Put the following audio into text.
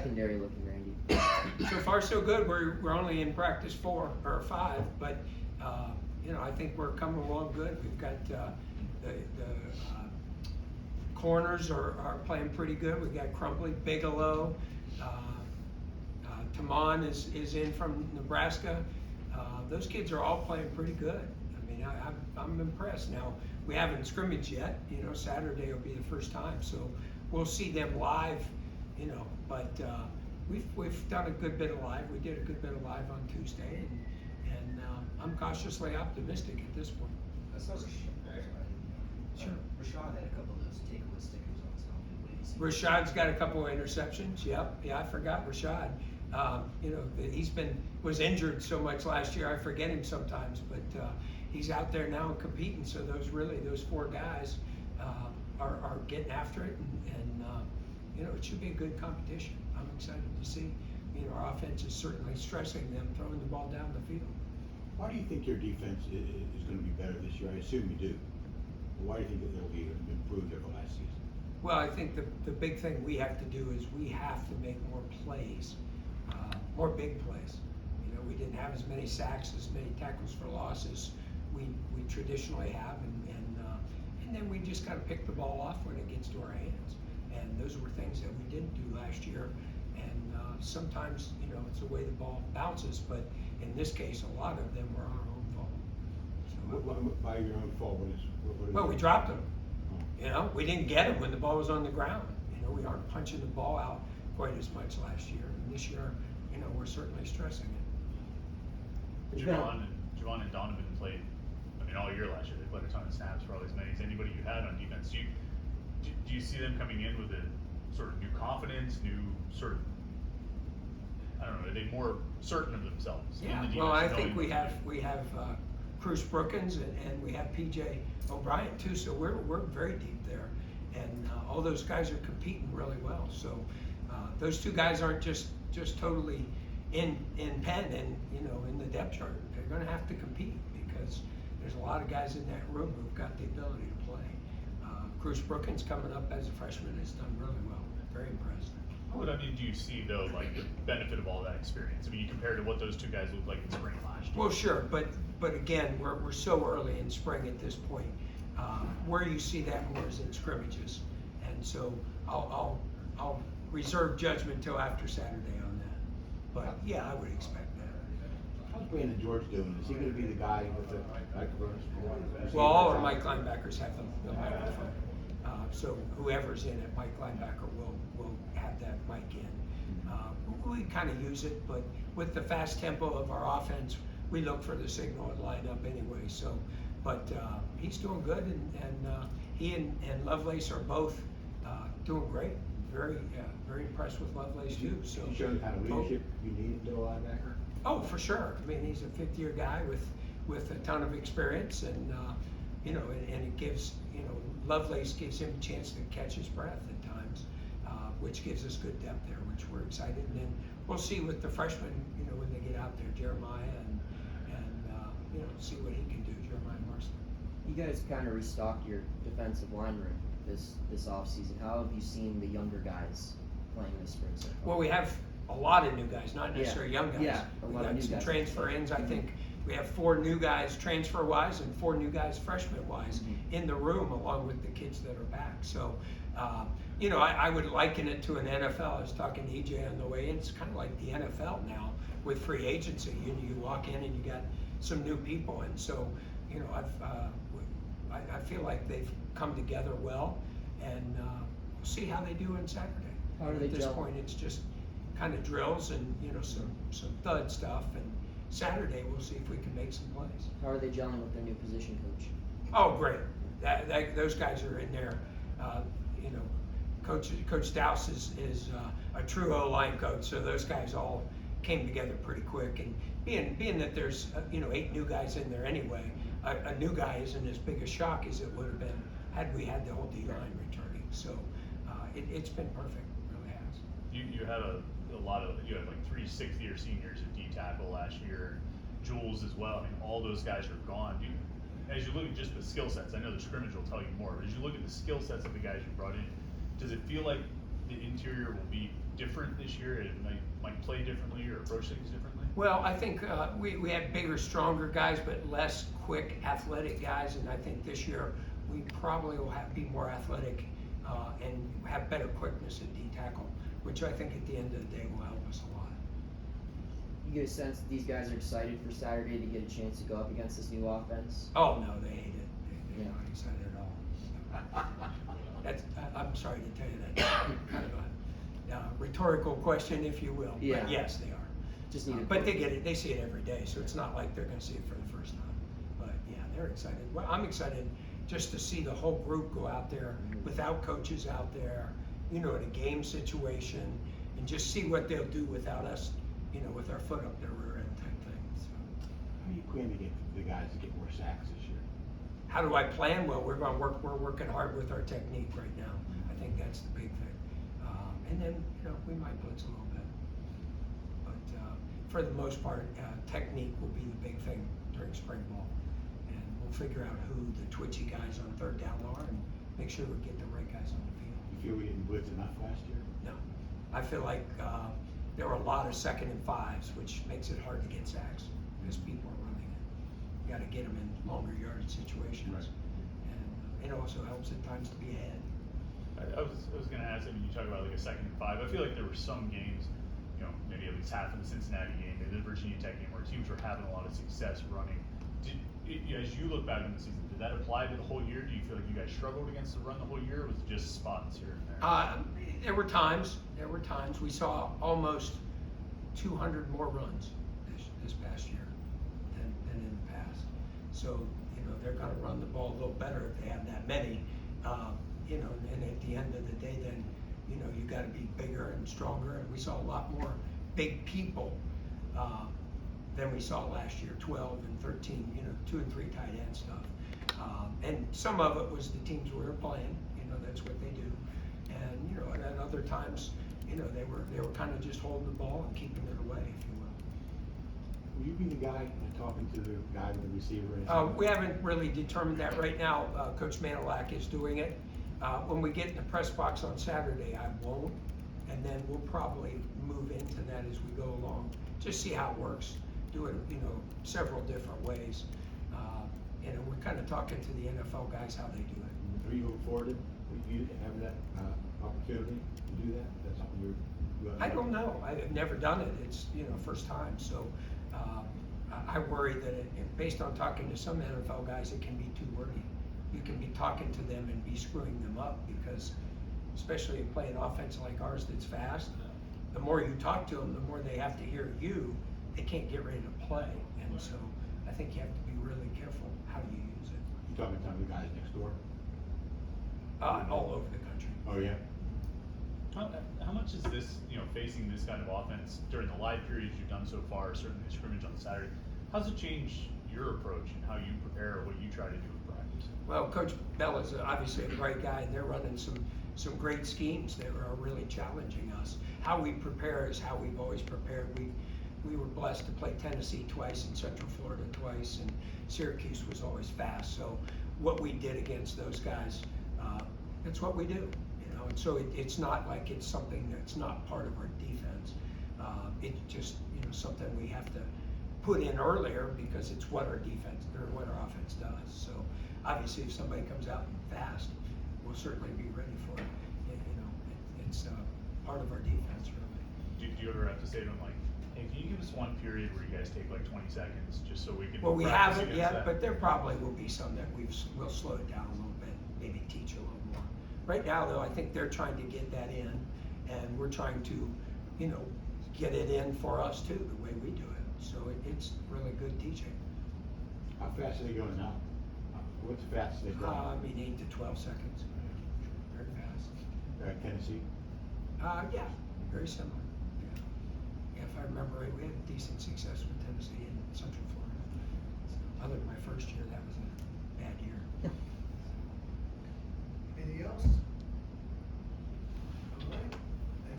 Secondary looking, Randy? So far, so good. We're only in practice 4 or 5, but I think we're coming along good. We've got the corners are playing pretty good. We've got Crumply, Bigelow, Taman is in from Nebraska. Those kids are all playing pretty good. I mean, I'm impressed. Now, we haven't scrimmaged yet. Saturday will be the first time, so we'll see them live. But we've done a good bit of live. We did a good bit of live on Tuesday, and I'm cautiously optimistic at this point. I saw Sure. Rashad had a couple of those takeaway stickers on his helmet. Rashad's got a couple of interceptions. Yep. Yeah, I forgot Rashad. Was injured so much last year. I forget him sometimes, but he's out there now competing. So those 4 guys are getting after it, and it should be a good competition. I'm excited to see. Our offense is certainly stressing them, throwing the ball down the field. Why do you think your defense is going to be better this year? I assume you do. But why do you think that they'll be improved over last season? Well, I think the big thing we have to do is we have to make more plays, more big plays. We didn't have as many sacks, as many tackles for losses we traditionally have, and then we just got to pick the ball off when it gets to our hands. And those were things that we didn't do last year. And sometimes, it's the way the ball bounces, but in this case, a lot of them were our own fault. So, by your own fault, well, we dropped them. We didn't get them when the ball was on the ground. We aren't punching the ball out quite as much last year. And this year, we're certainly stressing it. Javon and Donovan played, all year last year. They played a ton of snaps for all these minutes. Anybody you had on defense, do you see them coming in with a sort of new confidence, new sort of, I don't know, are they more certain of themselves? Yeah, in the defense, well, I think we have Cruz Brookins and we have PJ O'Brien too, so we're very deep there, and all those guys are competing really well. So those 2 guys aren't just totally in pen and in the depth chart. They're going to have to compete because there's a lot of guys in that room who've got the ability to play. Cruz Brookins coming up as a freshman has done really well. Very impressed. What do you see though, like the benefit of all that experience? You compare to what those 2 guys looked like in spring last year. Well, sure, but again, we're so early in spring at this point. Where you see that more is in scrimmages, and so I'll reserve judgment till after Saturday on that. But yeah, I would expect that. How's Brandon George doing? Is he going to be the guy with the microphone? Well, all our Mike linebackers have the microphone, so whoever's in at Mike linebacker will have that mic in. We kind of use it, but with the fast tempo of our offense, we look for the signal and line up anyway. So, but he's doing good, and he and Lovelace are both doing great. Very impressed with Lovelace too. So he's showing the kind of leadership you need in middle linebacker. Oh, for sure. He's a 5th-year guy with a ton of experience, and and it gives Lovelace gives him a chance to catch his breath at times, which gives us good depth there, which we're excited. And then we'll see with the freshmen, when they get out there, Jeremiah and see what he can do, Jeremiah Marston. You guys kind of restocked your defensive line room this offseason. How have you seen the younger guys playing this spring so far? Well, we have a lot of new guys, not necessarily young guys. Yeah, a lot of new some guys. transfer ins. I think we have 4 new guys transfer wise and 4 new guys freshman wise in the room, along with the kids that are back. So, I would liken it to an NFL. I was talking to EJ on the way in. It's kind of like the NFL now with free agency. You walk in and you got some new people, and so I feel like they've come together well, and we'll see how they do on Saturday. How do they At this gel? point, it's just kind of drills and some thud stuff, and Saturday we'll see if we can make some plays. How are they gelling with their new position coach? Oh, great! Those guys are in there. Coach Dowse is a true O-line coach, so those guys all came together pretty quick. And being that there's 8 new guys in there anyway, a new guy isn't as big a shock as it would have been had we had the whole D-line returning. So it's been perfect, it really has. You had you had like 3 6th-year seniors at D-tackle last year, Jules as well. All those guys are gone. As you look at just the skill sets, I know the scrimmage will tell you more, but as you look at the skill sets of the guys you brought in, does it feel like the interior will be different this year? It might play differently or approach things differently? Well, I think we had bigger, stronger guys, but less quick, athletic guys, and I think this year we probably will be more athletic and have better quickness at D tackle, which I think at the end of the day will help us a lot. You get a sense that these guys are excited for Saturday to get a chance to go up against this new offense? Oh no, they hate it. They're Yeah. not excited at all. That's I'm sorry to tell you that. Kind of a rhetorical question, if you will. Yeah. But yes, they are. Just need to. But they get it. They see it every day, so it's not like they're going to see it for the first time. But yeah, they're excited. Well, I'm excited just to see the whole group go out there without coaches out there, in a game situation, and just see what they'll do without us, with our foot up their rear end type thing. So, How do you plan to get the guys to get more sacks this year? how do I plan? Well, we're working hard with our technique right now. I think that's the big thing. And then, we might blitz a little bit. But for the most part, technique will be the big thing during spring ball. And we'll figure out who the twitchy guys on third down are and make sure we get the right guys on the field. You feel we didn't blitz enough last year? No. I feel like there were a lot of 2nd and 5s, which makes it hard to get sacks because people are running it. You got to get them in longer yardage situations. Right. And it also helps at times to be ahead. I was going to ask, you talk about like a 2nd and 5. I feel like there were some games, maybe at least half of the Cincinnati game, maybe the Virginia Tech game, where teams were having a lot of success running. As you look back on the season, did that apply to the whole year? Do you feel like you guys struggled against the run the whole year, or was it just spots here and there? There were times. We saw almost 200 more runs this past year than in the past. So, they're going to run the ball a little better if they have that many. And at the end of the day, then, you got to be bigger and stronger. And we saw a lot more big people than we saw last year, 12 and 13, 2 and 3 tight end stuff. And some of it was the teams we were playing, that's what they do. And, at other times, they were kind of just holding the ball and keeping it away, if you will. Will you be the guy talking to the guy with the receiver? We haven't really determined that right now. Coach Manilak is doing it. When we get in the press box on Saturday, I won't. And then we'll probably move into that as we go along. Just see how it works. Do it, several different ways. We're kind of talking to the NFL guys how they do it. Are you looking forward to you having that opportunity to do that? That's something you're. I don't know. I've never done it. It's first time. So I worry that based on talking to some NFL guys, it can be too wordy. You can be talking to them and be screwing them up because, especially if playing offense like ours that's fast, the more you talk to them, the more they have to hear you. They can't get ready to play, and so I think you have to be really careful how you use it. You talking to the guys next door? All over the country. Oh yeah. How much is this, facing this kind of offense during the live periods you've done so far, certainly the scrimmage on Saturday, how's it changed your approach and how you prepare or what you try to do in practice? Well, Coach Bell is obviously a great guy, and they're running some great schemes that are really challenging us. How we prepare is how we've always prepared. We were blessed to play Tennessee twice and Central Florida twice, and Syracuse was always fast. So what we did against those guys, it's what we do. And so it's not like it's something that's not part of our defense. It's just something we have to put in earlier because it's what our defense or what our offense does. So obviously, if somebody comes out fast, we'll certainly be ready for it. It's part of our defense, really. Do you ever have to say to them like, hey, can you give us one period where you guys take like 20 seconds just so we can? Well, we practice haven't against yet, that? but there probably will be some that we'll slow it down a little bit, maybe teach a little more. Right now, though, I think they're trying to get that in, and we're trying to, get it in for us too, the way we do it. So it's really good teaching. How fast are they going now? What's the fastest they've gone? 8 to 12 seconds. Very fast. Tennessee? Yeah, very similar. Yeah, if I remember right, we had decent success with Tennessee and Central Florida. So, other than my first year, that was